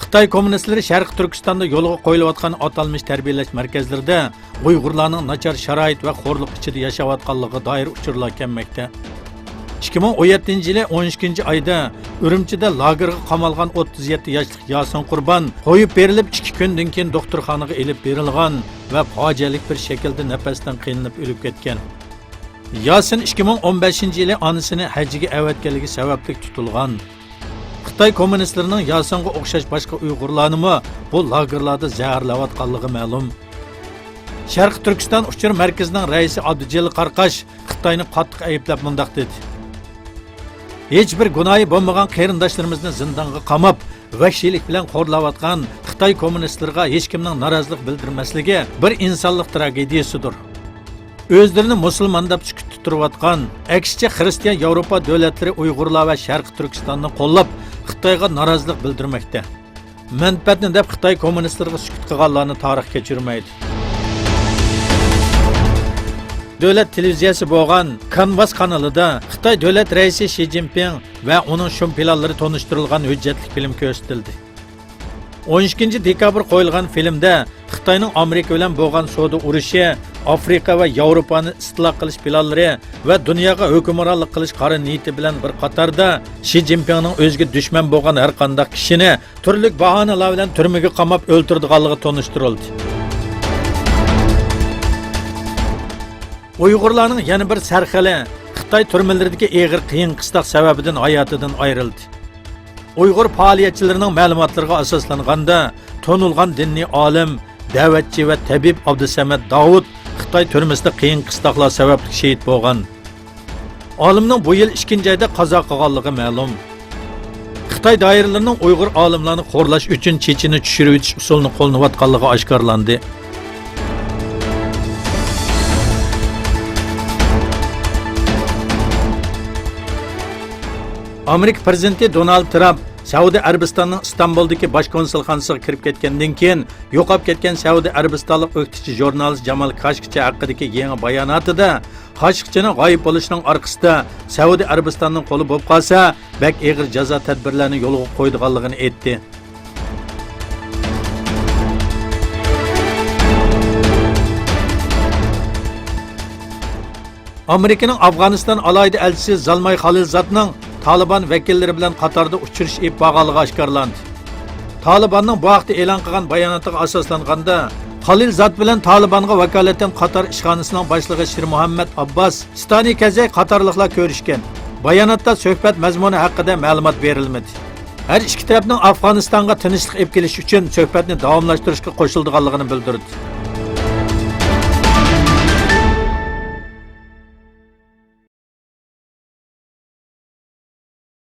Xitoy kommunistlari Sharq Turkistonda yo'lga qo'yilayotgan atalmış tarbiyalash markazlarida Uyg'urlarning nachar sharoit va xo'rliq ichida yashayotganligi doir uchurlar kelmoqda. 2017-yili 12-oyda Urumchida lagerga qamalgan 37 yoshli Yasin Qurbon qo'yib berilib 2 kundan keyin doktorxonaga elib berilgan va fojialik bir shaklda nafasdan qiynalib o'lib ketgan. Yasin 2015-yili onasini hajjiga avatganligi sababli tutilgan. Xitoy kommunistlarining Yasinga o'xshash boshqa Uyg'urlarni bu lagerlarda zaharlayotganligi ma'lum. Sharq Turkiston uchur markazining raisi Abdujil Qarqash Xitoyni qattiq ayblab mundaq dedi. Hech bir gunohi bo'lmagan qarindoshlarimizni zindonga qamab, vahshiylik bilan xo'rlayotgan Xitoy kommunistlariga hech kimning norozilik bildirmasligi bir insonlik tragediyasidir. O'zlarini musulmon deb sukut turayotgan, aksicha xristian Yevropa davlatlari Uyg'urlar va Sharq Turkistonni qo'llab, Xitoyga norozilik bildirmoqda. Manfaatni deb Xitoy kommunistlariga sukut qilganlarni tarix kechirmaydi. Davlat televiziyasi bo'lgan Canvas kanalida Xitoy davlat raisi Xi Jinping va uning shumpilanlari tonishtirilgan hujjatli film ko'rsatildi. 12-dekabr qo'yilgan filmda Xitoyning Amerika bilan bo'lgan savdo urushi, Afrika va Yevropani istilo qilish planlari va dunyoga hukmronlik qilish qora niyati bilan bir qatorda Xi Jinpingning o'ziga dushman bo'lgan har qanday kishini turli bahonalar bilan turmaga qamab o'ltirdiganligi tonishtirildi. Uyg'urlarning yana bir sarxili Xitoy turmalaridagi og'ir qiyin qistoq sababidan hayotidan ayrildi. Uyg'ur faoliyatchilarining ma'lumotlariga asoslanganda tonilgan diniy olim, da'vatchi va tabib Abdusamad Davud Xitoy turmasida qiyin qistoqlar sababli shahid bo'lgan. Olimning bu yil 2-oyda qazo qilganligi ma'lum. Xitoy doiralarining Uyg'ur olimlarni xo'rlash uchun Checheni tushirib o'tish usulini qo'llanayotganligi oshkorlandi. Amerika prezidenti Donald Trump Saudiya Arabistonining Istanbuldagi bosh konsulxonasiga kirib ketgandan keyin yo'qolib ketgan Saudiya Arabistonlik o'qituvchi jurnalist Jamal Khashoggi haqidagi yangi bayonotida Khashoggining g'oyib bo'lishining orqasida Saudiya Arabistonining qo'li bo'lib qolsa, bak og'ir jazo tadbirlarini yo'lga qo'ydiganligini aytdi. Amerikaning Afg'oniston alayida elchisi Zalmay Khalilzadning Taliban vakillari bilan qatorda uchirish ib bag'aligi oshkorlandi. Talibanning bu vaqtda e'lon qilgan bayonotiga asoslanganda, Khalilzad bilan Talibanga vakolatan Qatar ishxonasining boshlig'i Shir Muhammad Abbas Stani Kazay qatorliqlar ko'rishgan. Bayonotda suhbat mazmuni haqida ma'lumot berilmadi. Har ikki tarafning Afg'onistonga tinchlik olib kelish uchun suhbatni davomlashtirishga qo'shilganligini bildirdi.